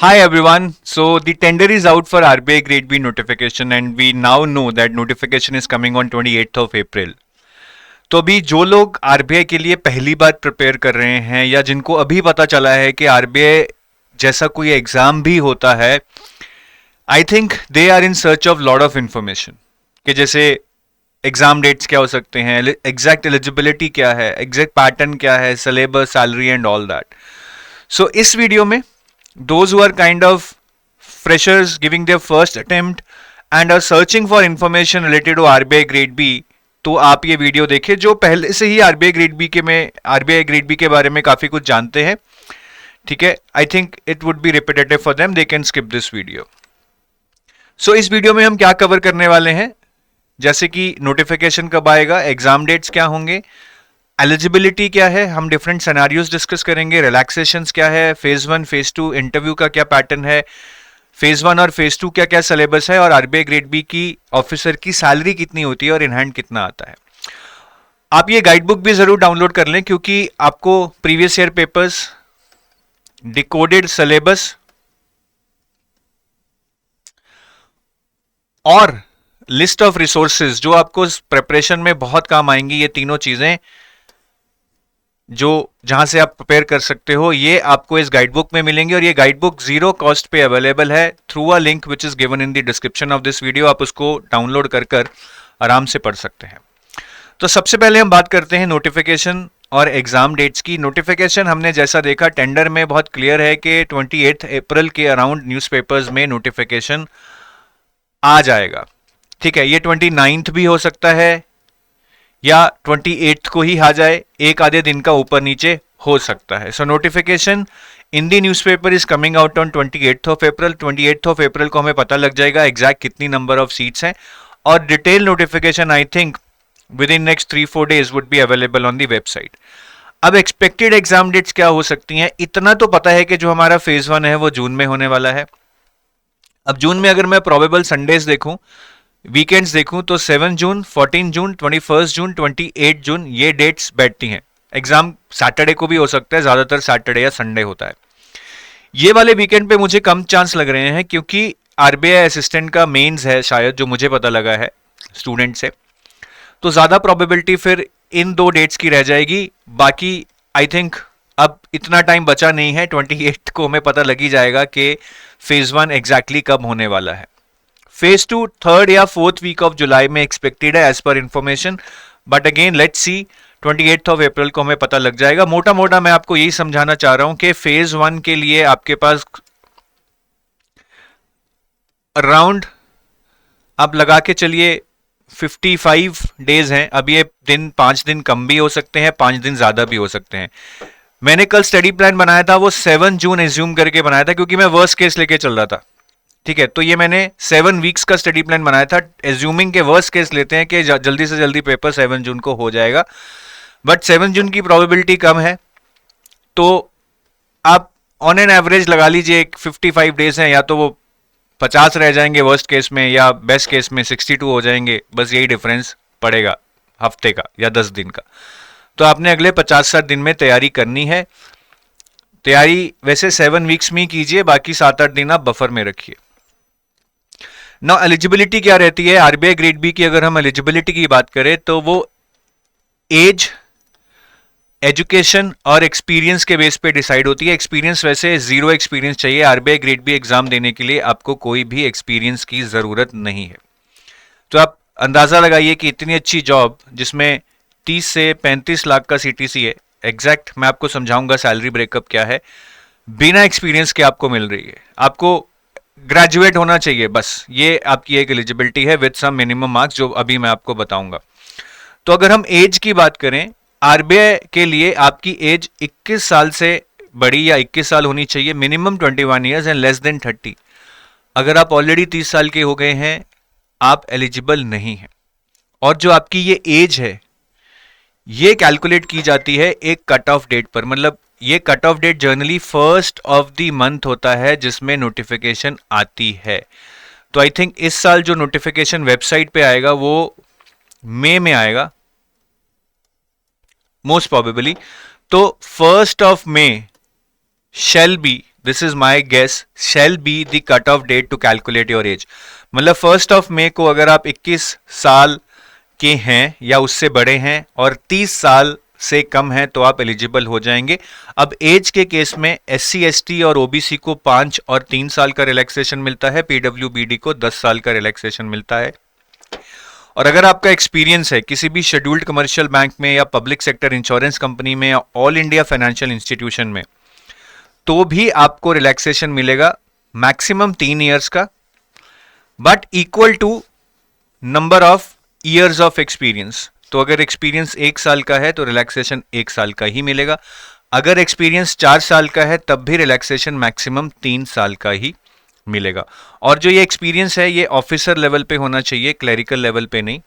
Hi everyone. So the tender is out for RBI Grade B notification and we now know that notification is coming on 28th of April. तो अभी जो लोग RBI के लिए पहली बार prepare कर रहे हैं या जिनको अभी पता चला है कि आरबीआई जैसा कोई एग्जाम भी होता है, I think they are in search of lot of information कि जैसे एग्जाम डेट्स क्या हो सकते हैं, एग्जैक्ट एलिजिबिलिटी क्या है, एग्जैक्ट पैटर्न क्या है, syllabus, salary and all that. So इस वीडियो में those who are kind of freshers giving their first attempt and are searching for information related to RBI Grade B, तो आप ये video देखें. जो पहले से ही RBI Grade B के बारे में काफ़ी कुछ जानते हैं, ठीक है, I think it would be repetitive for them, they can skip this video. So इस वीडियो में हम क्या कवर करने वाले हैं, जैसे कि नोटिफिकेशन कब आएगा, एग्जाम डेट्स क्या होंगे, एलिजिबिलिटी क्या है, हम डिफरेंट सिनेरियोज डिस्कस करेंगे, रिलैक्सेशंस क्या है, फेज 1 फेज 2 इंटरव्यू का क्या पैटर्न है, फेज 1 और फेज 2 क्या क्या सिलेबस है, और आरबीआई ग्रेड बी की ऑफिसर की सैलरी कितनी होती है और इन हैंड कितना आता है. आप ये गाइड बुक भी जरूर डाउनलोड कर लें क्योंकि आपको previous year papers, decoded syllabus और लिस्ट ऑफ रिसोर्सेज जो आपको प्रिपरेशन में बहुत काम आएंगी, ये तीनों चीजें जो जहां से आप प्रिपेयर कर सकते हो, ये आपको इस गाइड बुक में मिलेंगे. और ये गाइड बुक जीरो कॉस्ट पे अवेलेबल है through a link which is given in the description of this video. आप उसको डाउनलोड कर आराम से पढ़ सकते हैं. तो सबसे पहले हम बात करते हैं नोटिफिकेशन और एग्जाम डेट्स की. नोटिफिकेशन हमने जैसा देखा टेंडर में बहुत क्लियर है कि 28 अप्रैल के अराउंड न्यूज़पेपर्स में नोटिफिकेशन आ जाएगा. ठीक है, ये 29 भी हो सकता है या 28 को ही आ जाए, एक आधे दिन का ऊपर नीचे हो सकता है. सो notification in the newspaper is coming out on 28th of April. 28th of April को हमें पता लग जाएगा एग्जैक्ट कितनी नंबर ऑफ सीट्स हैं, और detail notification I think with in next 3-4 days would be available on the website. अब expected exam dates क्या हो सकती हैं, इतना तो पता है कि जो हमारा फेज 1 है वो जून में होने वाला है. अब जून में अगर मैं प्रोबेबल संडेज देखूं, वीकेंड्स देखूं, तो 7 जून, 14 जून, 21 जून, 28 जून ये डेट्स बैठती हैं. एग्जाम सैटरडे को भी हो सकता है, ज्यादातर सैटरडे या संडे होता है. ये वाले वीकेंड पे मुझे कम चांस लग रहे हैं क्योंकि आरबीआई असिस्टेंट का मेंस है शायद, जो मुझे पता लगा है स्टूडेंट से, तो ज्यादा प्रोबेबिलिटी फिर इन दो डेट्स की रह जाएगी. बाकी आई थिंक अब इतना टाइम बचा नहीं है, 28 को हमें पता लग ही जाएगा कि फेज 1 एग्जैक्टली कब होने वाला है. फेज 2 3rd या 4th वीक ऑफ जुलाई में एक्सपेक्टेड है एज पर information, but again let's see, 28th of April को हमें पता लग जाएगा. मोटा मोटा मैं आपको यही समझाना चाह रहा हूं कि फेज 1 के लिए आपके पास अराउंड आप लगा के चलिए 55 डेज हैं. अब ये दिन 5 दिन कम भी हो सकते हैं, 5 दिन ज्यादा भी हो सकते हैं. मैंने कल स्टडी प्लान बनाया था वो 7 जून एज्यूम करके बनाया था क्योंकि मैं वर्स्ट केस लेके चल रहा था. ठीक है, तो ये मैंने 7 वीक्स का स्टडी प्लान बनाया था, एज्यूमिंग के वर्स्ट केस लेते हैं कि जल्दी से जल्दी पेपर 7 जून को हो जाएगा, बट 7 जून की प्रोबेबिलिटी कम है. तो आप ऑन एन एवरेज लगा लीजिए 55 डेज हैं, या तो वो 50 रह जाएंगे वर्स्ट केस में, या बेस्ट केस में 62 हो जाएंगे. बस यही डिफरेंस पड़ेगा हफ्ते का या 10 दिन का. तो आपने अगले 50-60 दिन में तैयारी करनी है. तैयारी वैसे 7 वीक्स में ही कीजिए, बाकी 7-8 दिन आप बफर में रखिए. ना एलिजिबिलिटी क्या रहती है आरबीआई ग्रेड बी की, अगर हम एलिजिबिलिटी की बात करें तो वो एज, एजुकेशन और एक्सपीरियंस के बेस पे डिसाइड होती है. एक्सपीरियंस वैसे 0 एक्सपीरियंस चाहिए. आरबीआई ग्रेड बी एग्जाम देने के लिए आपको कोई भी एक्सपीरियंस की जरूरत नहीं है. तो आप अंदाजा लगाइए कि इतनी अच्छी जॉब जिसमें 30 से 35 लाख का सीटीसी है, एग्जैक्ट मैं आपको समझाऊंगा सैलरी ब्रेकअप क्या है, बिना एक्सपीरियंस के आपको मिल रही है. आपको ग्रेजुएट होना चाहिए, बस ये आपकी एक एलिजिबिलिटी है विद सम मिनिमम मार्क्स जो अभी मैं आपको बताऊंगा. तो अगर हम एज की बात करें, आरबीआई के लिए आपकी एज 21 साल से बड़ी या 21 साल होनी चाहिए, minimum 21 years and less than 30. अगर आप ऑलरेडी 30 साल के हो गए हैं, आप एलिजिबल नहीं हैं. और जो आपकी ये एज है ये कैलकुलेट की जाती है एक कट ऑफ डेट पर, मतलब ये cut off date generally 1st of the month होता है जिसमें नोटिफिकेशन आती है. तो आई थिंक इस साल जो नोटिफिकेशन वेबसाइट पे आएगा वो मई में आएगा मोस्ट प्रोबेबली. तो 1st of May shall be this is my guess, shall be the cut off date to calculate your age. मतलब 1 मई को अगर आप 21 साल के हैं या उससे बड़े हैं और 30 साल से कम है तो आप एलिजिबल हो जाएंगे। अब एज के केस में SC ST और OBC को 5 और 3 साल का रिलैक्सेशन मिलता है, PWBD को 10 साल का रिलैक्सेशन मिलता है। और अगर आपका एक्सपीरियंस है किसी भी शेड्यूल्ड कमर्शियल बैंक में या पब्लिक सेक्टर इंश्योरेंस कंपनी में या ऑल इंडिया फाइनेंशियल इंस्टीट्यूशन में, तो भी आपको रिलैक्सेशन मिलेगा मैक्सिमम 3 इयर्स का, but equal to number of years of experience. तो अगर एक्सपीरियंस 1 साल का है तो रिलैक्सेशन 1 साल का ही मिलेगा, अगर एक्सपीरियंस 4 साल का है तब भी रिलैक्सेशन मैक्सिमम 3 साल का ही मिलेगा। और जो ये एक्सपीरियंस है ये ऑफिसर लेवल पे होना चाहिए, क्लरिकल लेवल पे नहीं।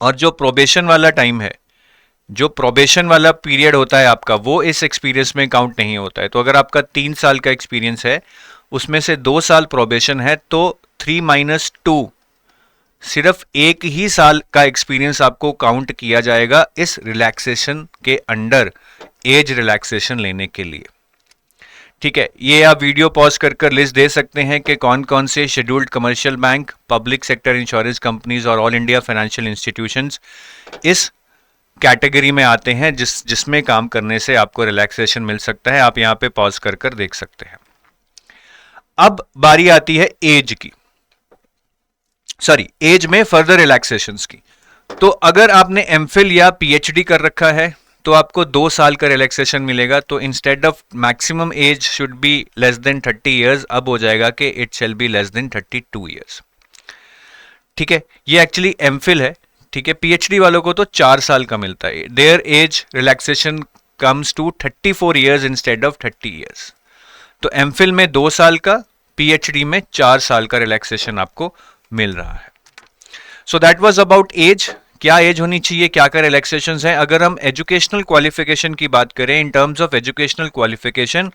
और जो प्रोबेशन वाला टाइम है, जो प्रोबेशन वाला पीरियड होता है आपका, वो इस एक्सपीरियंस में काउंट नहीं होता है। तो अगर आपका 3 साल का एक्सपीरियंस है उसमें से 2 साल प्रोबेशन है तो 3 - 2 सिर्फ 1 ही साल का एक्सपीरियंस आपको काउंट किया जाएगा इस रिलैक्सेशन के अंडर, एज रिलैक्सेशन लेने के लिए। ठीक है, ये आप वीडियो पॉज कर लिस्ट दे सकते हैं कि कौन कौन से scheduled commercial bank, public sector insurance companies और ऑल इंडिया फाइनेंशियल इंस्टीट्यूशंस इस कैटेगरी में आते हैं जिसमें काम करने से आपको रिलैक्सेशन मिल सकता है। आप यहां पे पॉज कर देख सकते हैं। अब बारी आती है एज की, सॉरी एज में फर्दर रिलैक्सेशंस की। तो अगर आपने MPhil या PhD कर रखा है तो आपको 2 साल का रिलैक्सेशन मिलेगा। तो instead of maximum age should be less than 30 years, अब हो जाएगा कि it shall be less than 32 years. ठीक है, ये एक्चुअली MPhil है। ठीक है, PhD वालों को तो 4 साल का मिलता है। Their age relaxation comes to 34 years instead of 30 years. तो MPhil में 2 साल का, PhD में 4 साल का रिलैक्सेशन आपको मिल रहा है। So that was about age, क्या एज होनी चाहिए, क्या क्या रिलैक्सेशंस हैं। अगर हम एजुकेशनल क्वालिफिकेशन की बात करें, in terms of educational qualification,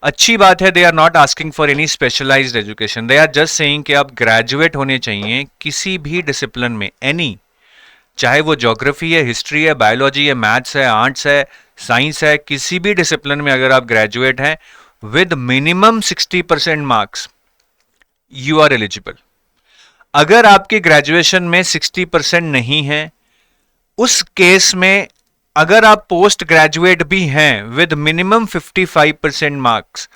अच्छी बात है, they are not asking for any specialised education, they are just saying कि आप ग्रेजुएट होने चाहिए किसी भी डिसिप्लिन में, एनी, चाहे वो ज्योग्राफी है, हिस्ट्री है, बायोलॉजी है, मैथ्स है, आर्ट्स है, साइंस है, किसी भी डिसिप्लिन में अगर आप ग्रेजुएट हैं with minimum 60% marks, you are eligible. अगर आपकी ग्रेजुएशन में 60% नहीं है, उस केस में अगर आप पोस्ट ग्रेजुएट भी हैं विद मिनिमम 55% मार्क्स,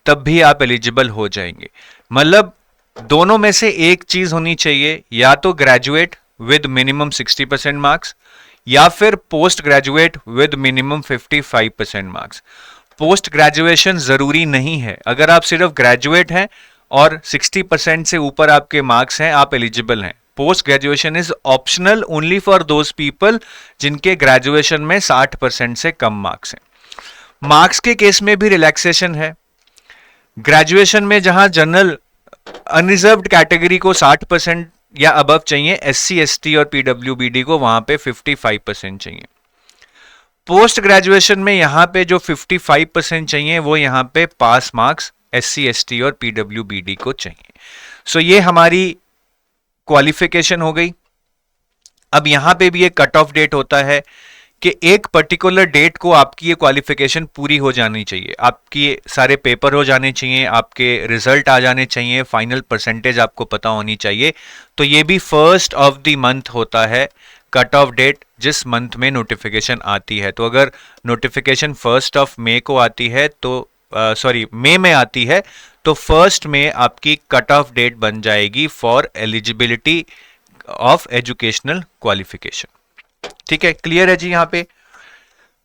तब भी आप एलिजिबल हो जाएंगे। मतलब दोनों में से एक चीज होनी चाहिए, या तो ग्रेजुएट विद मिनिमम 60% मार्क्स या फिर post graduate with minimum 55% marks. Post graduation जरूरी नहीं है, अगर आप सिर्फ ग्रेजुएट हैं और 60% से ऊपर आपके मार्क्स हैं, आप एलिजिबल हैं। Post graduation is optional only for those people जिनके ग्रेजुएशन में 60% से कम मार्क्स हैं। मार्क्स के केस में भी रिलैक्सेशन है। ग्रेजुएशन में जहां जनरल अनरिजर्व्ड कैटेगरी को 60% या अबव चाहिए, SC ST और PWBD को वहां पे 55% चाहिए। पोस्ट ग्रेजुएशन में यहां पे जो 55% चाहिए वो यहां पे पास मार्क्स SC ST और PWBD को चाहिए। सो ये हमारी क्वालिफिकेशन हो गई। अब यहां पे भी एक कट ऑफ डेट होता है कि एक पर्टिकुलर डेट को आपकी ये क्वालिफिकेशन पूरी हो जानी चाहिए, आपकी सारे पेपर हो जाने चाहिए, आपके रिजल्ट आ जाने चाहिए, फाइनल परसेंटेज आपको पता होनी चाहिए। तो ये भी 1st ऑफ द मंथ होता है कट ऑफ डेट, जिस मंथ में नोटिफिकेशन आती है। तो अगर नोटिफिकेशन 1st ऑफ मई को आती है तो मई में आती है तो 1st में आपकी कट ऑफ डेट बन जाएगी for eligibility of educational qualification. ठीक है, क्लियर है जी यहाँ पे।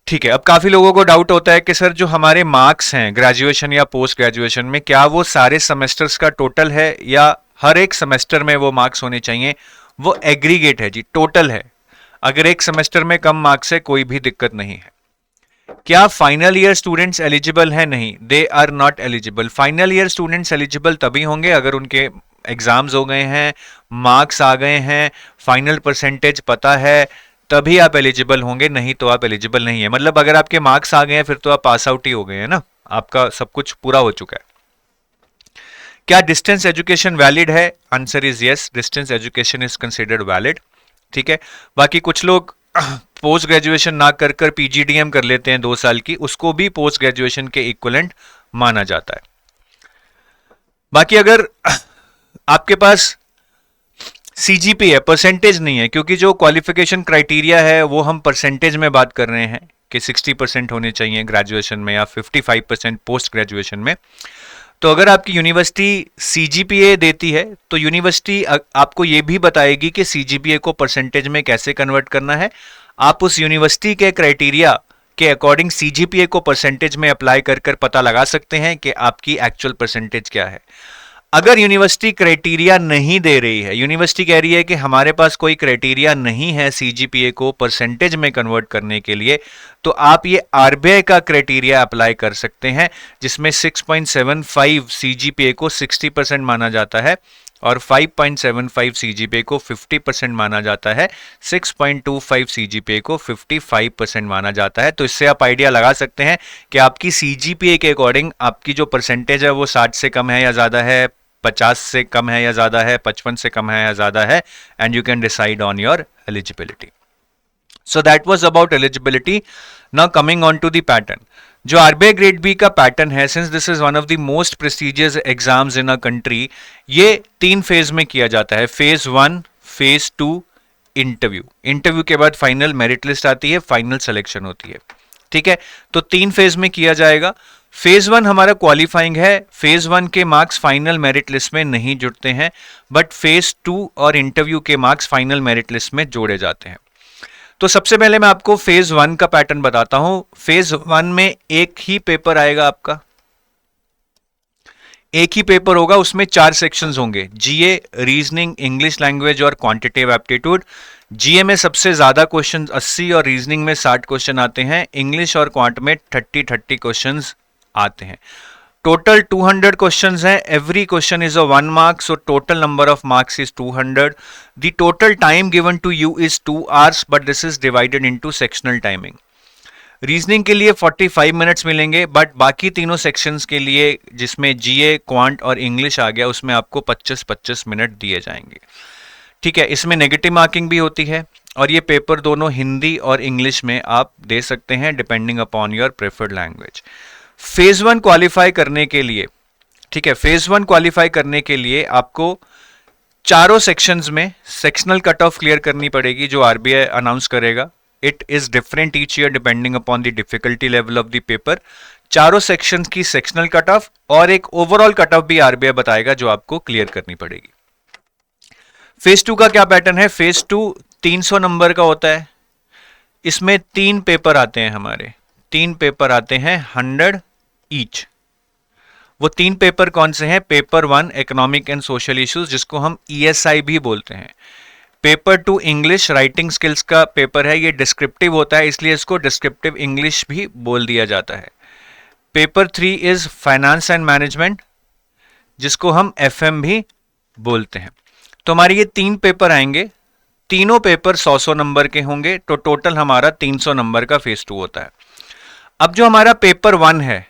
ठीक है, अब काफी लोगों को डाउट होता है कि सर जो हमारे मार्क्स हैं ग्रेजुएशन या पोस्ट ग्रेजुएशन में, क्या वो सारे सेमेस्टर्स का टोटल है या हर एक सेमेस्टर में वो मार्क्स होने चाहिए? वो एग्रीगेट है जी, टोटल है। अगर एक सेमेस्टर में कम मार्क्स है कोई भी दिक्कत नहीं है। क्या फाइनल ईयर स्टूडेंट्स एलिजिबल हैं? नहीं, they are not eligible. Final year students eligible तभी होंगे अगर उनके एग्जाम्स हो गए हैं, मार्क्स आ गए हैं, फाइनल परसेंटेज पता है, तभी आप एलिजिबल होंगे, नहीं तो आप एलिजिबल नहीं है। मतलब अगर आपके मार्क्स आ गए हैं फिर तो आप पास आउट ही हो गए हैं ना, आपका सब कुछ पूरा हो चुका है। क्या डिस्टेंस एजुकेशन वैलिड है? Answer is yes, distance education is considered valid. ठीक है, बाकी कुछ लोग पोस्ट ग्रेजुएशन ना कर PGDM कर लेते हैं 2 साल की, उसको भी पोस्ट ग्रेजुएशन के इक्वलेंट माना जाता है। बाकी अगर आपके पास सीजीपीए परसेंटेज नहीं है, क्योंकि जो क्वालिफिकेशन क्राइटेरिया है वो हम परसेंटेज में बात कर रहे हैं कि 60% होने चाहिए ग्रेजुएशन में या 55% पोस्ट ग्रेजुएशन में। तो अगर आपकी यूनिवर्सिटी सीजीपीए देती है तो यूनिवर्सिटी आपको ये भी बताएगी कि सीजीपीए को परसेंटेज में कैसे कन्वर्ट करना है। आप उस यूनिवर्सिटी के क्राइटेरिया के अकॉर्डिंग सीजीपीए को परसेंटेज में अप्लाई कर कर पता लगा सकते हैं कि आपकी एक्चुअल परसेंटेज क्या है। अगर यूनिवर्सिटी क्राइटेरिया नहीं दे रही है, यूनिवर्सिटी कह रही है कि हमारे पास कोई क्राइटेरिया नहीं है सीजीपीए को परसेंटेज में कन्वर्ट करने के लिए, तो आप ये आरबीआई का क्राइटेरिया अप्लाई कर सकते हैं, जिसमें 6.75 सीजीपीए को 60% माना जाता है और 5.75 सीजीपीए को 50% माना जाता है, 6.25 सीजीपीए को 55% माना जाता है। तो इससे आप आइडिया लगा सकते हैं कि आपकी सीजीपीए के अकॉर्डिंग आपकी जो परसेंटेज है वो 60 से कम है या ज़्यादा है, 50 से कम है या ज़्यादा है, 55 से कम है या ज़्यादा है, and you can decide on your eligibility. So that was about eligibility. Now coming on to the pattern. जो आरबीआई ग्रेड बी का पैटर्न है, since this is one of the most prestigious exams in a country, ये 3 phase में किया जाता है। Phase 1, phase 2, interview. Interview के बाद फाइनल मेरिट लिस्ट आती है, फाइनल सिलेक्शन होती है। ठीक है, तो 3 फेज में किया जाएगा। फेज 1 हमारा क्वालिफाइंग है, फेज 1 के मार्क्स फाइनल मेरिट लिस्ट में नहीं जुड़ते हैं, बट फेज 2 और इंटरव्यू के मार्क्स फाइनल मेरिट लिस्ट में जोड़े जाते हैं। तो सबसे पहले मैं आपको फेज 1 का पैटर्न बताता हूं। फेज 1 में एक ही पेपर आएगा आपका, एक ही पेपर होगा, उसमें 4 सेक्शंस होंगे, जीए, रीजनिंग, इंग्लिश लैंग्वेज और क्वांटिटेटिव एप्टीट्यूड। जीए में सबसे ज्यादा क्वेश्चन 80 और रीजनिंग में 60 क्वेश्चन आते हैं। इंग्लिश और क्वांट में 30 क्वेश्चंस आते हैं। टोटल 200 क्वेश्चंस हैं। Every question is a 1 mark, so total number of marks is 200. The total time given to you is 2 hours, but this is divided into sectional timing. Reasoning के लिए 45 minutes मिलेंगे, but बाकी तीनों sections के लिए, जिसमें जीए, quant और English आ गया, उसमें आपको 25-25 मिनट दिए जाएंगे। ठीक है, इसमें नेगेटिव मार्किंग भी होती है और ये पेपर दोनों हिंदी और इंग्लिश में आप दे सकते हैं depending upon your preferred language. Phase 1 qualify करने के लिए, ठीक है, फेज 1 क्वालिफाई करने के लिए आपको चारों सेक्शंस में सेक्शनल कट ऑफ क्लियर करनी पड़ेगी, जो आरबीआई अनाउंस करेगा। It is different each year depending upon the difficulty level of the paper. चारों सेक्शंस की सेक्शनल कट ऑफ और एक ओवरऑल कट ऑफ भी आरबीआई बताएगा, जो आपको क्लियर करनी पड़ेगी। फेज 2 का क्या पैटर्न है? फेज 2 300 नंबर का होता है। इसमें 3 पेपर आते हैं हमारे, 3 पेपर आते हैं 100 ईच। वो 3 पेपर कौन से हैं? Paper 1 economic and social issues, जिसको हम ईएसआई भी बोलते हैं। पेपर 2 इंग्लिश राइटिंग स्किल्स का पेपर है, ये डिस्क्रिप्टिव होता है, इसलिए इसको डिस्क्रिप्टिव इंग्लिश भी बोल दिया जाता है। Paper 3 is finance and management, जिसको हम एफएम भी बोलते हैं। तो हमारे ये 3 पेपर आएंगे, तीनों पेपर 100-100 नंबर के होंगे, तो टोटल हमारा 300 नंबर का फेज 2 होता है। अब जो हमारा पेपर 1 है,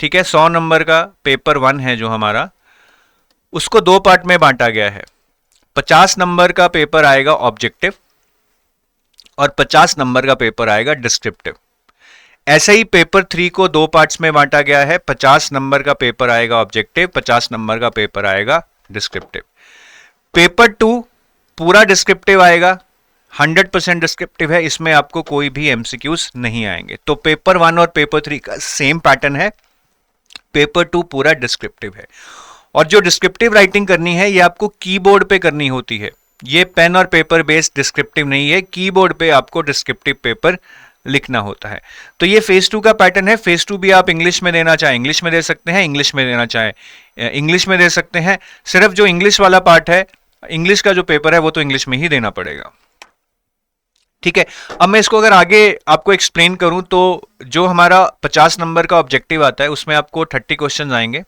ठीक है, 100 नंबर का पेपर 1 है जो हमारा, उसको 2 पार्ट में बांटा गया है। 50 नंबर का पेपर आएगा ऑब्जेक्टिव और 50 नंबर का पेपर आएगा डिस्क्रिप्टिव। ऐसे ही पेपर 3 को 2 पार्ट्स में बांटा गया है। 50 नंबर का पेपर आएगा ऑब्जेक्टिव, 50 नंबर का पेपर आएगा डिस्क्रिप्टिव। पेपर 2 पूरा डिस्क्रिप्टिव आएगा, 100% डिस्क्रिप्टिव है, इसमें आपको कोई भी एमसीक्यूज नहीं आएंगे। तो पेपर 1 और पेपर 3 का सेम पैटर्न है, पेपर 2 पूरा डिस्क्रिप्टिव है। और जो डिस्क्रिप्टिव राइटिंग करनी है ये आपको कीबोर्ड पे करनी होती है, ये पेन और पेपर बेस्ड डिस्क्रिप्टिव नहीं है, कीबोर्ड पे आपको डिस्क्रिप्टिव पेपर लिखना होता है। तो ये फेज 2 का पैटर्न है। फेज 2 भी आप इंग्लिश में देना चाहें इंग्लिश में दे सकते हैं, इंग्लिश में देना चाहें इंग्लिश में दे सकते हैं। सिर्फ जो इंग्लिश वाला पार्ट है, इंग्लिश का जो पेपर है, वो तो इंग्लिश में ही देना पड़ेगा। ठीक है, अब मैं इसको अगर आगे आपको एक्सप्लेन करूं तो जो हमारा 50 नंबर का ऑब्जेक्टिव आता है, उसमें आपको 30 क्वेश्चन आएंगे।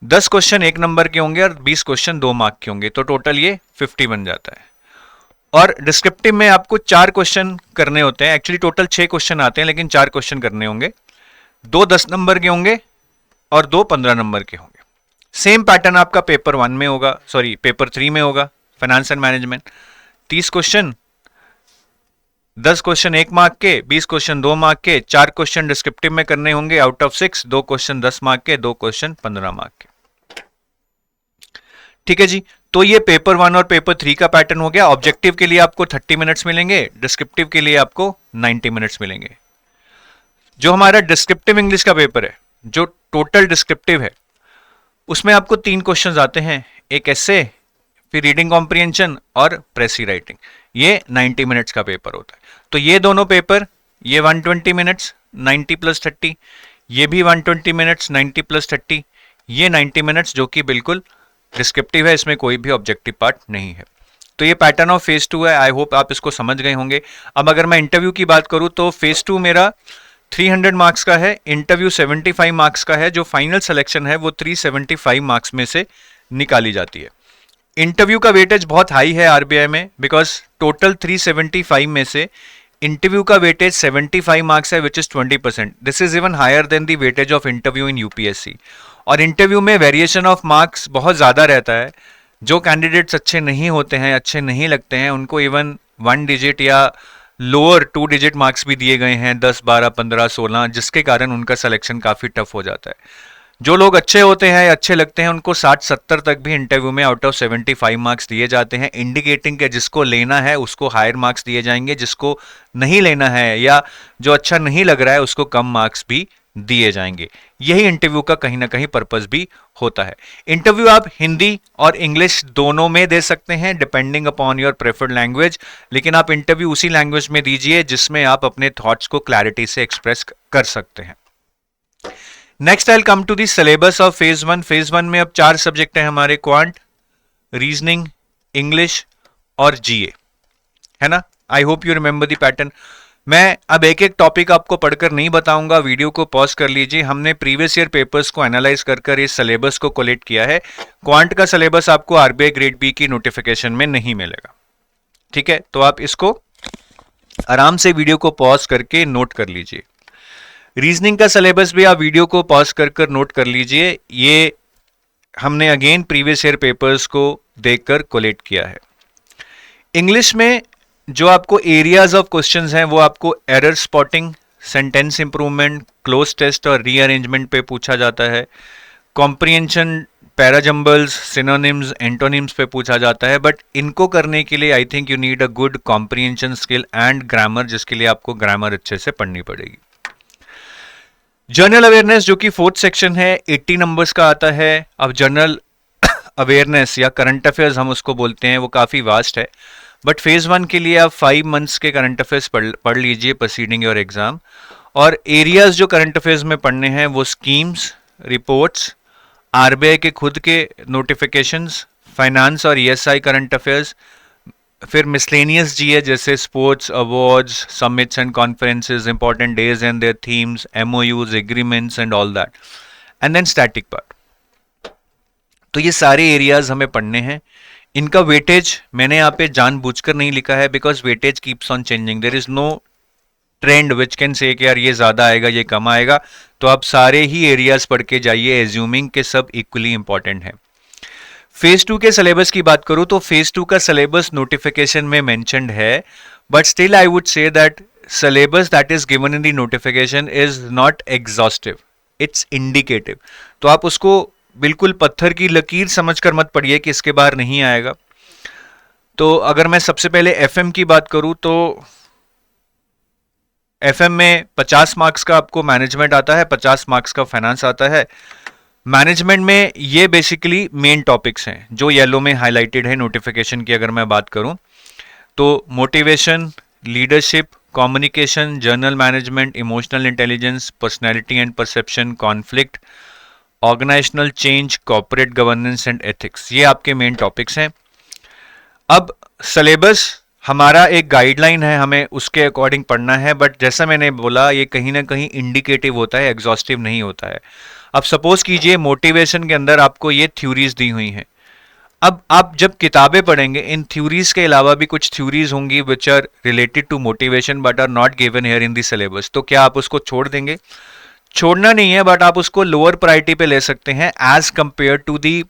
10 क्वेश्चन 1 नंबर के होंगे और 20 क्वेश्चन 2 मार्क के होंगे, तो टोटल ये 50 बन जाता है। और डिस्क्रिप्टिव में आपको 4 क्वेश्चन करने होते हैं। एक्चुअली टोटल 6 क्वेश्चन आते हैं, लेकिन 4 क्वेश्चन करने होंगे। 2 10 नंबर के होंगे और 2 15 नंबर के होंगे। सेम पैटर्न आपका पेपर 1 में होगा, सॉरी पेपर 3 में होगा, finance and management. 30 question 10 question 1 mark के, 20 क्वेश्चन 2 मार्क के, 4 क्वेश्चन डिस्क्रिप्टिव में करने होंगे आउट ऑफ 6, 2 क्वेश्चन 10 मार्क के, 2 क्वेश्चन 15 मार्क के। ठीक है जी, तो ये पेपर 1 और पेपर 3 का पैटर्न हो गया। ऑब्जेक्टिव के लिए आपको 30 मिनट्स मिलेंगे, डिस्क्रिप्टिव के लिए आपको 90 मिनट्स मिलेंगे। जो हमारा डिस्क्रिप्टिव इंग्लिश का पेपर है, जो टोटल डिस्क्रिप्टिव है, उसमें आपको 3 क्वेश्चंस आते हैं, एक एसे, फिर रीडिंग कॉम्प्रिहेंशन और प्रेसी राइटिंग। ये 90 मिनट्स का पेपर होता है। तो ये दोनों पेपर, ये 120 मिनट्स 90 प्लस 30, ये भी 120 मिनट्स 90 प्लस 30, ये 90 मिनट्स जो कि बिल्कुल डिस्क्रिप्टिव है, इसमें कोई भी ऑब्जेक्टिव पार्ट नहीं है। तो ये पैटर्न ऑफ फेज 2 है। आई होप आप इसको समझ गए होंगे। अब अगर मैं इंटरव्यू की बात करूं तो फेज 2 मेरा 300 मार्क्स का है, इंटरव्यू 75 मार्क्स का है। जो फाइनल सिलेक्शन है वो 375 मार्क्स में से निकाली जाती है। इंटरव्यू का वेटेज बहुत हाई है आरबीआई में, बिकॉज टोटल 375 में से इंटरव्यू का वेटेज 75 मार्क्स है, which is 20%। This is even higher than the weightage of interview in UPSC. और इंटरव्यू में वेरिएशन ऑफ मार्क्स बहुत ज़्यादा रहता है। जो कैंडिडेट्स अच्छे नहीं होते हैं, अच्छे नहीं लगते हैं, उनको इवन 1 डिजिट या लोअर 2 डिजिट मार्क्स भी दिए गए हैं, 10, 12, 15, 16, जिसके कारण उनका सिलेक्शन काफ़ी टफ हो जाता है। जो लोग अच्छे होते हैं, अच्छे लगते हैं, उनको 60-70 तक भी इंटरव्यू में आउट ऑफ 75 मार्क्स दिए जाते हैं, इंडिकेटिंग के जिसको लेना है उसको हायर मार्क्स दिए जाएंगे, जिसको नहीं लेना है या जो अच्छा नहीं लग रहा है उसको कम मार्क्स भी दिए जाएंगे। यही इंटरव्यू का कहीं ना कहीं पर्पस भी होता है। इंटरव्यू आप हिंदी और इंग्लिश दोनों में दे सकते हैं, depending upon your preferred language, लेकिन आप इंटरव्यू उसी लैंग्वेज में दीजिए जिसमें आप अपने थॉट्स को क्लैरिटी से एक्सप्रेस कर सकते हैं। Next I will come to the syllabus of phase 1। Phase 1 में अब 4 सब्जेक्ट हैं हमारे, क्वांट, रीजनिंग, इंग्लिश और जीए, है ना। I hope you remember the pattern. मैं अब एक एक टॉपिक आपको पढ़कर नहीं बताऊंगा, वीडियो को पॉज कर लीजिए। हमने प्रीवियस ईयर पेपर्स को एनालाइज कर इस सिलेबस को कोलेक्ट किया है। क्वांट का सिलेबस आपको आरबीआई ग्रेड बी की नोटिफिकेशन में नहीं मिलेगा, ठीक है। तो आप इसको आराम से वीडियो को पॉज करके नोट कर लीजिए। रीजनिंग का सिलेबस भी आप वीडियो को पॉज कर नोट कर लीजिए। ये हमने अगेन प्रीवियस ईयर पेपर्स को देखकर कोलेक्ट किया है। इंग्लिश में जो आपको एरियाज ऑफ क्वेश्चंस हैं वो आपको error spotting, sentence improvement, cloze test और रीअरेंजमेंट पे पूछा जाता है। कॉम्प्रिहेंशन, पैराजम्बल्स, सिनोनिम्स, एंटोनिम्स पे पूछा जाता है। बट इनको करने के लिए I think you need a good comprehension skill and grammar, जिसके लिए आपको ग्रामर अच्छे से पढ़नी पड़ेगी। जनरल अवेयरनेस जो कि 4th सेक्शन है, 80 नंबर्स का आता है। अब जनरल अवेयरनेस या करंट अफेयर्स हम उसको बोलते हैं, वो काफ़ी वास्ट है। बट फेज 1 के लिए आप 5 मंथ्स के करंट अफेयर्स पढ़ लीजिए प्रोसीडिंग योर एग्जाम। और एरियाज जो करंट अफेयर्स में पढ़ने हैं वो स्कीम्स, रिपोर्ट्स, आरबीआई के खुद के नोटिफिकेशंस, फाइनेंस और ईएसआई करंट अफेयर्स, फिर मिसलेनियस जीए जैसे sports, awards, summits and conferences, important days and their themes, MoUs, agreements and all that, and then static part. तो ये सारे एरियाज हमें पढ़ने हैं। इनका वेटेज मैंने यहाँ पे जानबूझकर नहीं लिखा है, because weightage keeps on changing. There is no trend which can say कि यार ये ज्यादा आएगा, ये कम आएगा। तो आप सारे ही एरियाज पढ़ के जाइए, एज्यूमिंग के सब इक्वली इंपॉर्टेंट है। फेज 2 के सिलेबस की बात करूं तो फेज 2 का सिलेबस नोटिफिकेशन में मेंशन्ड है, but still I would say that syllabus that is given in the notification is not exhaustive, it's indicative. तो आप उसको बिल्कुल पत्थर की लकीर समझकर मत पढ़िए कि इसके बाहर नहीं आएगा। तो अगर मैं सबसे पहले एफएम की बात करूं तो एफएम में 50 मार्क्स का आपको मैनेजमेंट आता है, 50 मार्क्स का फाइनेंस आता है। मैनेजमेंट में ये बेसिकली मेन टॉपिक्स हैं जो येलो में हाईलाइटेड है नोटिफिकेशन की। अगर मैं बात करूं तो motivation, leadership, communication, general management, emotional intelligence, personality and perception, conflict, organisational change, corporate governance and ethics, ये आपके मेन टॉपिक्स हैं। अब सिलेबस हमारा एक गाइडलाइन है, हमें उसके अकॉर्डिंग पढ़ना है, बट जैसा मैंने बोला ये कहीं ना कहीं इंडिकेटिव होता है, एग्जॉस्टिव नहीं होता है। अब सपोज कीजिए मोटिवेशन के अंदर आपको ये थ्योरीज दी हुई हैं। अब आप जब किताबें पढ़ेंगे, इन थ्योरीज के अलावा भी कुछ थ्योरीज होंगी which are related to motivation but are not given here in the syllabus. तो क्या आप उसको छोड़ देंगे? छोड़ना नहीं है, बट आप उसको लोअर प्रायोरिटी पे ले सकते हैं as compared to the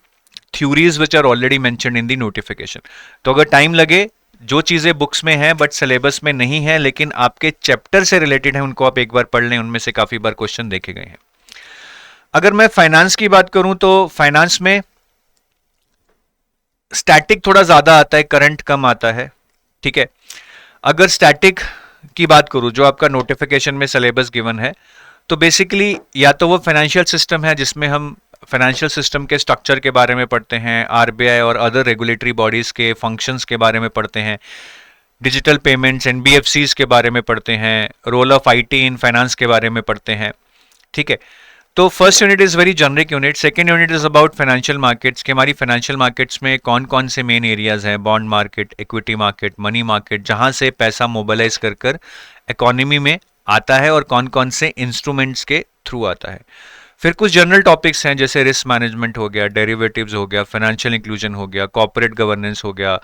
theories which are already mentioned in the notification. तो अगर टाइम लगे, जो चीज़ें बुक्स में हैं बट सिलेबस में नहीं है लेकिन आपके चैप्टर से रिलेटेड है, उनको आप एक बार पढ़ लें, उनमें से काफ़ी बार क्वेश्चन देखे गए हैं। अगर मैं फाइनेंस की बात करूं तो फाइनेंस में स्टैटिक थोड़ा ज़्यादा आता है, करंट कम आता है, ठीक है। अगर स्टैटिक की बात करूं जो आपका नोटिफिकेशन में सिलेबस गिवन है, तो बेसिकली या तो वो फाइनेंशियल सिस्टम है जिसमें हम फाइनेंशियल सिस्टम के स्ट्रक्चर के बारे में पढ़ते हैं, आरबीआई और अदर रेगुलेटरी बॉडीज़ के फंक्शंस के बारे में पढ़ते हैं, डिजिटल पेमेंट्स एनबीएफसीज के बारे में पढ़ते हैं, role of IT in finance के बारे में पढ़ते हैं, ठीक है। तो first unit is very generic unit. Second unit is about financial markets कि हमारी फाइनेंशियल मार्केट्स में कौन कौन से मेन एरियाज़ हैं, bond market, equity market, money market, जहाँ से पैसा मोबिलाइज कर कर इकोनॉमी में आता है और कौन कौन से इंस्ट्रूमेंट्स के थ्रू आता है। फिर कुछ जनरल टॉपिक्स हैं जैसे रिस्क मैनेजमेंट हो गया, डेरिवेटिव्स हो गया, फाइनेंशियल इंक्लूजन हो गया, कॉर्पोरेट गवर्नेंस हो गया,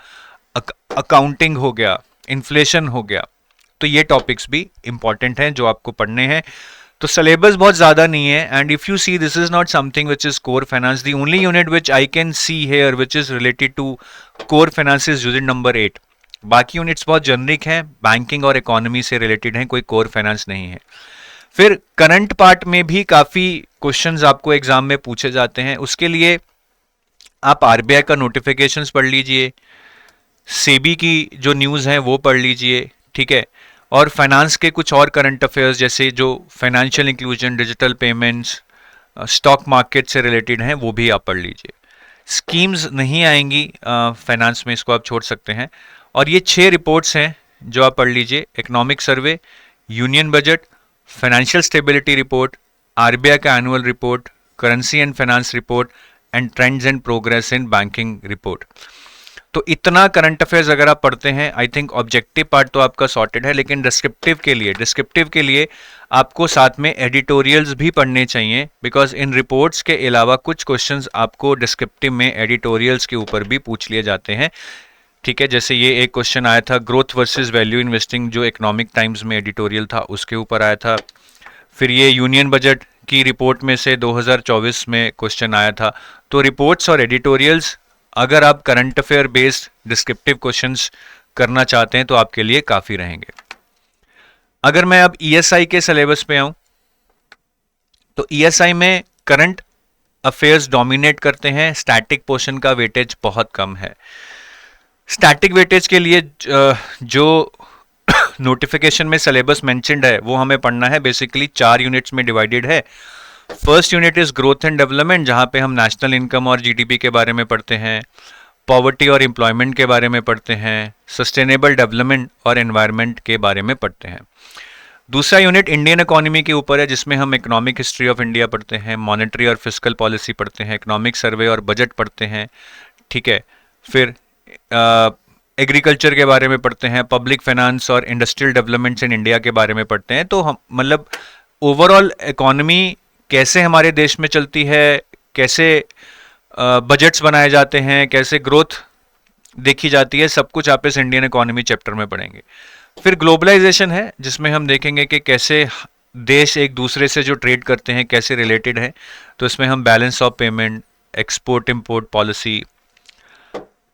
अकाउंटिंग हो गया, इन्फ्लेशन हो गया। तो ये टॉपिक्स भी इंपॉर्टेंट हैं जो आपको पढ़ने हैं। तो सिलेबस बहुत ज़्यादा नहीं है, and if you see this is not something which is core finance. The only unit which I can see here which is related to core finance is unit number 8। बाकी यूनिट्स बहुत generic हैं, banking और economy से related हैं, कोई core finance नहीं है। फिर करंट पार्ट में भी काफ़ी क्वेश्चंस आपको एग्जाम में पूछे जाते हैं। उसके लिए आप आरबीआई का नोटिफिकेशंस पढ़ लीजिए, सेबी की जो न्यूज़ हैं वो पढ़ लीजिए, ठीक है। और फाइनेंस के कुछ और करंट अफेयर्स जैसे जो financial inclusion, digital payments, stock market से रिलेटेड हैं वो भी आप पढ़ लीजिए। स्कीम्स नहीं आएंगी फाइनेंस में, इसको आप छोड़ सकते हैं। और ये 6 रिपोर्ट्स हैं जो आप पढ़ लीजिए: economic survey, union budget, financial stability report, RBI का annual report, currency and finance report and trends and progress in banking report. तो इतना करंट अफेयर्स अगर आप पढ़ते हैं, आई थिंक ऑब्जेक्टिव पार्ट तो आपका सॉर्टेड है। लेकिन डिस्क्रिप्टिव के लिए आपको साथ में एडिटोरियल्स भी पढ़ने चाहिए, बिकॉज इन रिपोर्ट्स के अलावा कुछ क्वेश्चंस आपको डिस्क्रिप्टिव में एडिटोरियल्स के ऊपर भी पूछ लिए जाते हैं, ठीक है। जैसे ये एक क्वेश्चन आया था ग्रोथ वर्सेस वैल्यू इन्वेस्टिंग, जो इकोनॉमिक टाइम्स में एडिटोरियल था उसके ऊपर आया था। फिर ये यूनियन बजट की रिपोर्ट में से 2024 में क्वेश्चन आया था। तो रिपोर्ट्स और एडिटोरियल्स, अगर आप current affair based descriptive questions करना चाहते हैं तो आपके लिए काफ़ी रहेंगे। अगर मैं अब ईएसआई के सिलेबस पे आऊं, तो ईएसआई में करंट अफेयर्स डोमिनेट करते हैं, स्टैटिक पोर्शन का वेटेज बहुत कम है। स्टैटिक वेटेज के लिए जो नोटिफिकेशन में सिलेबस मेंशन्ड है वो हमें पढ़ना है। बेसिकली 4 यूनिट्स में डिवाइडेड है। First unit is growth and development, जहाँ पे हम नेशनल इनकम और जीडीपी के बारे में पढ़ते हैं, पॉवर्टी और एम्प्लॉयमेंट के बारे में पढ़ते हैं, सस्टेनेबल डेवलपमेंट और एनवायरनमेंट के बारे में पढ़ते हैं। दूसरा यूनिट इंडियन इकोनॉमी के ऊपर है, जिसमें हम इकोनॉमिक हिस्ट्री ऑफ इंडिया पढ़ते हैं, मॉनेटरी और फिस्कल पॉलिसी पढ़ते हैं, इकोनॉमिक सर्वे और बजट पढ़ते हैं, ठीक है। फिर एग्रीकल्चर के बारे में पढ़ते हैं, पब्लिक फाइनेंस और इंडस्ट्रियल डेवलपमेंट्स इन इंडिया के बारे में पढ़ते हैं। तो हम मतलब ओवरऑल इकोनॉमी कैसे हमारे देश में चलती है, कैसे बजट्स बनाए जाते हैं, कैसे ग्रोथ देखी जाती है, सब कुछ आप इस इंडियन इकोनॉमी चैप्टर में पढ़ेंगे। फिर ग्लोबलाइजेशन है, जिसमें हम देखेंगे कि कैसे देश एक दूसरे से जो ट्रेड करते हैं कैसे रिलेटेड है। तो इसमें हम balance of payment, export import policy,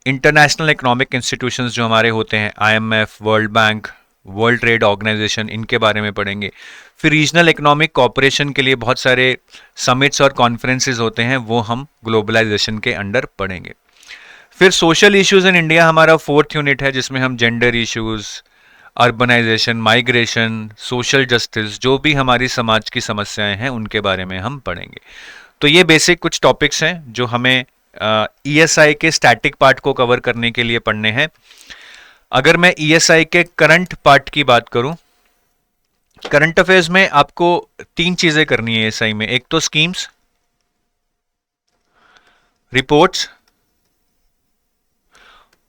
international economic institutions जो हमारे होते हैं, IMF, world bank, world trade organisation, इनके बारे में पढ़ेंगे। फिर रीजनल इकोनॉमिक कोऑपरेशन के लिए बहुत सारे समिट्स और कॉन्फ्रेंसेस होते हैं, वो हम ग्लोबलाइजेशन के अंडर पढ़ेंगे। फिर सोशल इश्यूज इन इंडिया हमारा 4th यूनिट है, जिसमें हम gender issues, urbanisation, migration, social justice, जो भी हमारी समाज की समस्याएं हैं उनके बारे में हम पढ़ेंगे। तो ये बेसिक कुछ टॉपिक्स हैं जो हमें ईएसआई के स्टैटिक पार्ट को कवर करने के लिए पढ़ने हैं। अगर मैं ईएसआई के करंट पार्ट की बात करूं, करंट अफेयर्स में आपको 3 चीजें करनी है ईएसआई में। एक तो स्कीम्स, रिपोर्ट्स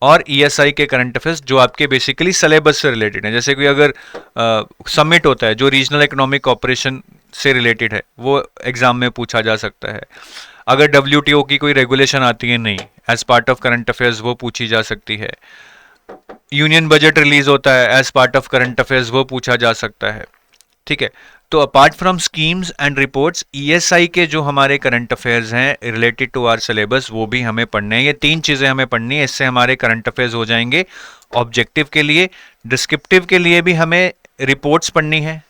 और ईएसआई के करंट अफेयर्स जो आपके बेसिकली सिलेबस से रिलेटेड है। जैसे कोई अगर समिट होता है जो रीजनल इकोनॉमिक कोऑपरेशन से रिलेटेड है, वो एग्जाम में पूछा जा सकता है। अगर डब्ल्यूटीओ की कोई रेगुलेशन आती है नहीं, as part of current affairs, वो पूछी जा सकती है। यूनियन बजट रिलीज होता है, as part of current affairs, वो पूछा जा सकता है, ठीक है। तो apart from schemes and reports, ESI के जो हमारे करंट अफेयर्स हैं रिलेटेड टू आवर सिलेबस, वो भी हमें पढ़ने हैं। ये 3 चीज़ें हमें पढ़नी है, इससे हमारे करंट अफेयर्स हो जाएंगे ऑब्जेक्टिव के लिए। डिस्क्रिप्टिव के लिए भी हमें रिपोर्ट्स पढ़नी है,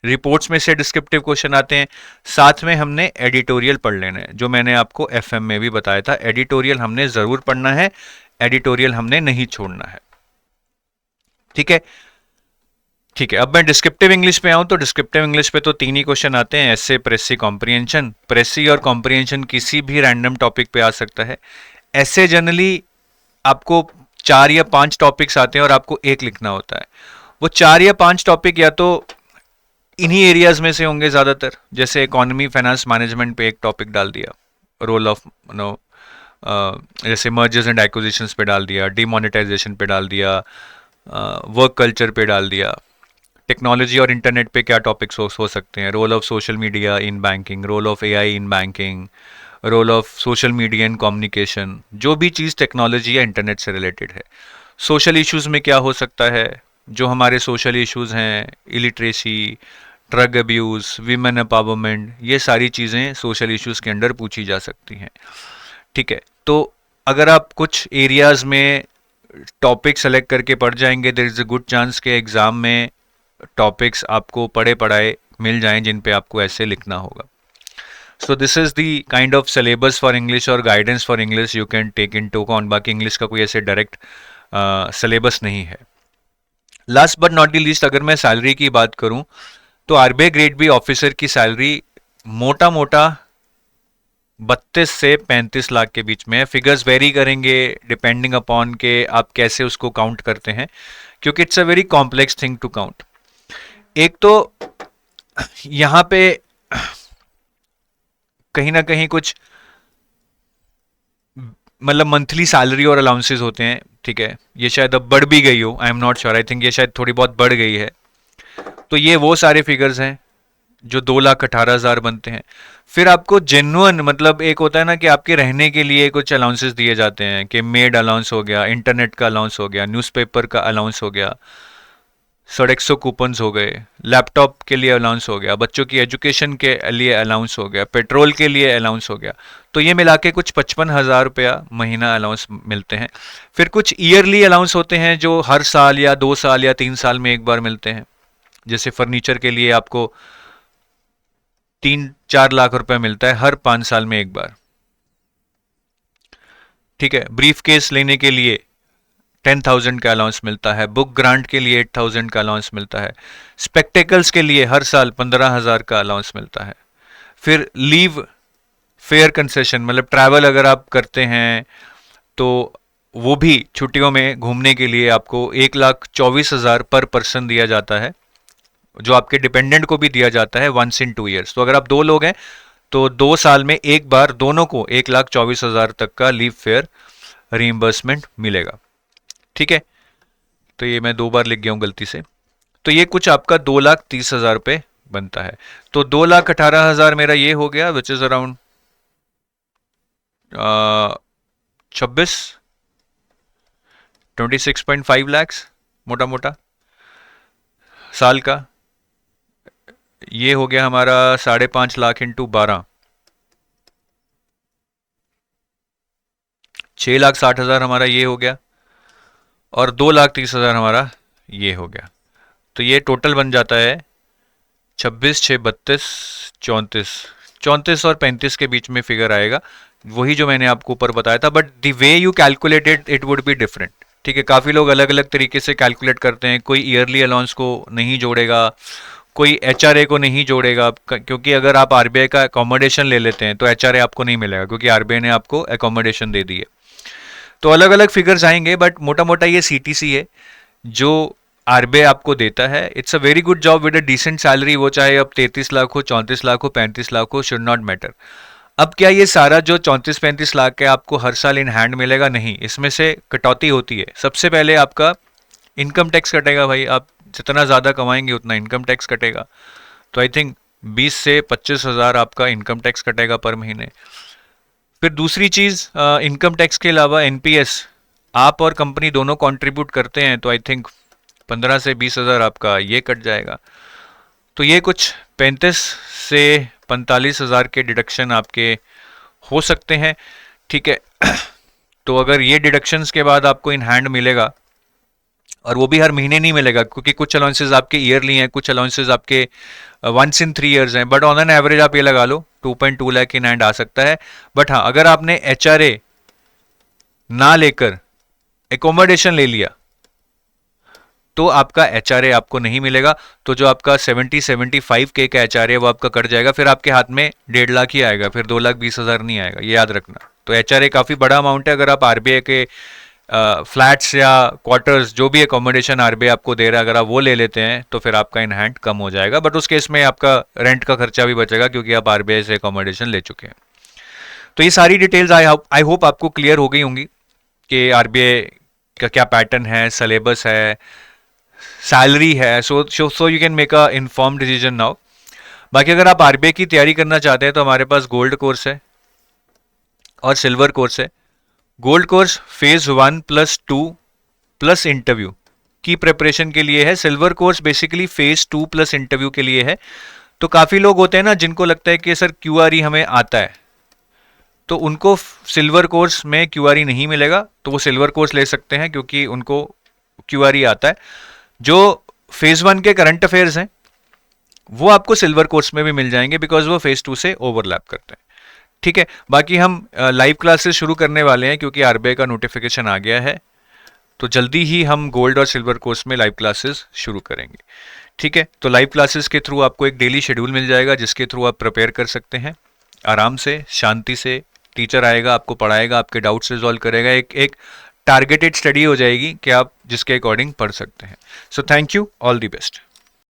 रिपोर्ट्स में से डिस्क्रिप्टिव क्वेश्चन आते हैं। साथ में हमने एडिटोरियल पढ़ लेना है, जो मैंने आपको एफएम में भी बताया था, एडिटोरियल हमने जरूर पढ़ना है, एडिटोरियल हमने नहीं छोड़ना है। ठीक है, ठीक है। अब मैं डिस्क्रिप्टिव इंग्लिश पे आऊं तो डिस्क्रिप्टिव इंग्लिश पे तो 3 ही क्वेश्चन आते हैं, एसे, प्रेसी, कॉम्प्रिहेंशन। प्रेसी और कॉम्प्रिहेंशन किसी भी रैंडम टॉपिक पे आ सकता है। ऐसे जनरली आपको 4 या 5 टॉपिक्स आते हैं और आपको एक लिखना होता है। वो 4 या 5 टॉपिक या तो इन्हीं एरियाज में से होंगे ज्यादातर, जैसे इकोनॉमी, फाइनेंस, मैनेजमेंट पे एक टॉपिक डाल दिया, रोल ऑफ नो जैसे मर्जर्स एंड एक्विजिशंस पे डाल दिया, डिमोनेटाइजेशन पे डाल दिया, वर्क कल्चर पे डाल दिया, टेक्नोलॉजी और इंटरनेट पे क्या टॉपिक्स हो सकते हैं, role of social media in banking, role of AI in banking, role of social media in communication, जो भी चीज़ टेक्नोलॉजी या इंटरनेट से रिलेटेड है। सोशल इश्यूज में क्या हो सकता है, जो हमारे सोशल इश्यूज हैं, illiteracy, drug abuse, women empowerment, ये सारी चीज़ें सोशल इश्यूज के अंडर पूछी जा सकती हैं। ठीक है, तो अगर आप कुछ एरियाज में टॉपिक सेलेक्ट करके पढ़ जाएंगे, there is a good chance के एग्ज़ाम में टॉपिक्स आपको पढ़े पढ़ाए मिल जाएं जिन पे आपको ऐसे लिखना होगा। So this is the kind of syllabus for English और guidance for English you can take into account. बाकी इंग्लिश का कोई ऐसे डायरेक्ट सिलेबस नहीं है। Last but not the least, अगर मैं सैलरी की बात करूं तो आरबीआई ग्रेड बी ऑफिसर की सैलरी मोटा मोटा 32 से 35 लाख के बीच में है। फिगर्स वेरी करेंगे डिपेंडिंग अपॉन के आप कैसे उसको काउंट करते हैं, क्योंकि it's a very complex thing to count. एक तो यहां पे कहीं ना कहीं कुछ मतलब मंथली सैलरी और अलाउंसेस होते हैं। ठीक है, ये शायद अब बढ़ भी गई हो, I am not sure, I think ये शायद थोड़ी बहुत बढ़ गई है। तो ये वो सारे फिगर्स हैं जो 2,18,000 बनते हैं। फिर आपको जेन्युइन मतलब एक होता है ना कि आपके रहने के लिए कुछ अलाउंसेस दिए जाते हैं, कि मेड अलाउंस हो गया, इंटरनेट का अलाउंस हो गया, न्यूज़पेपर का अलाउंस हो गया, सड़क कूपन्स हो गए, लैपटॉप के लिए अलाउंस हो गया, बच्चों की एजुकेशन के लिए अलाउंस हो गया, पेट्रोल के लिए अलाउंस हो गया। तो ये मिला के कुछ 55,000 रुपया महीना अलाउंस मिलते हैं। फिर कुछ ईयरली अलाउंस होते हैं जो हर साल या 2 साल या 3 साल में एक बार मिलते हैं। जैसे फर्नीचर के लिए आपको 3-4 लाख रुपए मिलता है हर 5 साल में एक बार। ठीक है, ब्रीफ केस लेने के लिए 10,000 का अलाउंस मिलता है, बुक ग्रांट के लिए 8,000 का अलाउंस मिलता है, स्पेक्टेकल्स के लिए हर साल 15,000 का अलाउंस मिलता है। फिर लीव फेयर कंसेशन, मतलब ट्रैवल अगर आप करते हैं तो वो भी छुट्टियों में घूमने के लिए आपको 1,24,000 पर पर्सन दिया जाता है, जो आपके डिपेंडेंट को भी दिया जाता है वंस इन 2 ईयर्स। तो अगर आप 2 लोग हैं तो 2 साल में एक बार दोनों को 1,24,000 तक का लीव फेयर रीइंबर्समेंट मिलेगा। ठीक है, तो ये मैं 2 बार लिख गया हूं गलती से। तो ये कुछ आपका 2,30,000 रुपये बनता है। तो 2,18,000 मेरा ये हो गया, विच इज अराउंड 26.5 लैक्स मोटा मोटा साल का। ये हो गया हमारा 5.5 लाख इंटू 12, 6,60,000 हमारा ये हो गया, और 2,30,000 हमारा ये हो गया। तो ये टोटल बन जाता है 26, 6, 32, 34 और 35 के बीच में फिगर आएगा, वही जो मैंने आपको ऊपर बताया था। But the way you calculated it would be different. ठीक है, काफ़ी लोग अलग अलग तरीके से कैलकुलेट करते हैं। कोई ईयरली अलाउंस को नहीं जोड़ेगा, कोई एचआरए को नहीं जोड़ेगा, क्योंकि अगर आप आरबीआई का अकोमोडेशन ले लेते हैं तो एचआरए आपको नहीं मिलेगा, क्योंकि आरबीआई ने आपको अकोमोडेशन दे दी है। तो अलग अलग फिगर्स आएंगे, बट मोटा मोटा ये सीटीसी है जो आरबीआई आपको देता है। It's a very good job with a decent salary, वो चाहे अब 33 लाख हो, 34 लाख हो, 35 लाख हो, शुड नॉट मैटर। अब क्या ये सारा जो 34-35 लाख है आपको हर साल इन हैंड मिलेगा? नहीं, इसमें से कटौती होती है। सबसे पहले आपका इनकम टैक्स कटेगा भाई, आप जितना ज़्यादा कमाएंगे उतना इनकम टैक्स कटेगा। तो आई थिंक 20 से 25,000 आपका इनकम टैक्स कटेगा पर महीने। फिर दूसरी चीज़, इनकम टैक्स के अलावा एनपीएस आप और कंपनी दोनों कंट्रीब्यूट करते हैं, तो आई थिंक 15 से 20,000 आपका ये कट जाएगा। तो ये कुछ 35 से 45,000 के डिडक्शन आपके हो सकते हैं। ठीक है, तो अगर ये डिडक्शंस के बाद आपको इन हैंड मिलेगा, और वो भी हर महीने नहीं मिलेगा क्योंकि कुछ अलाउंसेस आपके ईयरली हैं, कुछ अलाउंसेस आपके 1 in 3 years हैं, बट ऑन एन एवरेज आप ये लगा लो 2.2 लाख इन हैंड आ सकता है। बट हाँ, अगर आपने HRA ना लेकर एकोमोडेशन ले लिया तो आपका HRA आपको नहीं मिलेगा। तो जो आपका 70-75K का HRA है वो आपका कट जाएगा, फिर आपके हाथ में 1.5 लाख ही आएगा, फिर 2,20,000 नहीं आएगा, ये याद रखना। तो HRA काफ़ी बड़ा अमाउंट है। अगर आप RBI के फ्लैट्स या क्वार्टर्स जो भी एकोमोडेशन RBI आपको दे रहा है अगर आप वो ले लेते हैं तो फिर आपका इन हैंड कम हो जाएगा, बट उस केस में आपका रेंट का खर्चा भी बचेगा क्योंकि आप RBI से एकोमोडेशन ले चुके हैं। तो ये सारी डिटेल्स आई होप आपको क्लियर हो गई होंगी कि RBI का क्या पैटर्न है, सिलेबस है, सैलरी है, so you can make a informed decision now. बाकी अगर आप RBI की तैयारी करना चाहते हैं तो हमारे पास गोल्ड कोर्स है और सिल्वर कोर्स है। Gold course phase 1+2 plus interview की प्रिपरेशन के लिए है। Silver course basically phase 2 plus interview के लिए है। तो काफ़ी लोग होते हैं ना जिनको लगता है कि सर QRE हमें आता है, तो उनको सिल्वर कोर्स में QRE नहीं मिलेगा, तो वो सिल्वर कोर्स ले सकते हैं क्योंकि उनको QRE आता है। जो फेज 1 के करंट अफेयर्स हैं वो आपको सिल्वर कोर्स में भी मिल जाएंगे बिकॉज वो फेज 2 से ओवरलैप करते हैं। ठीक है, बाकी हम लाइव क्लासेस शुरू करने वाले हैं क्योंकि RBI का नोटिफिकेशन आ गया है, तो जल्दी ही हम गोल्ड और सिल्वर कोर्स में लाइव क्लासेस शुरू करेंगे। ठीक है, तो लाइव क्लासेस के थ्रू आपको एक डेली शेड्यूल मिल जाएगा जिसके थ्रू आप प्रिपेयर कर सकते हैं आराम से, शांति से। टीचर आएगा, आपको पढ़ाएगा, आपके डाउट्स रिजॉल्व करेगा, एक टारगेटेड स्टडी हो जाएगी कि आप जिसके अकॉर्डिंग पढ़ सकते हैं। So thank you, all the best.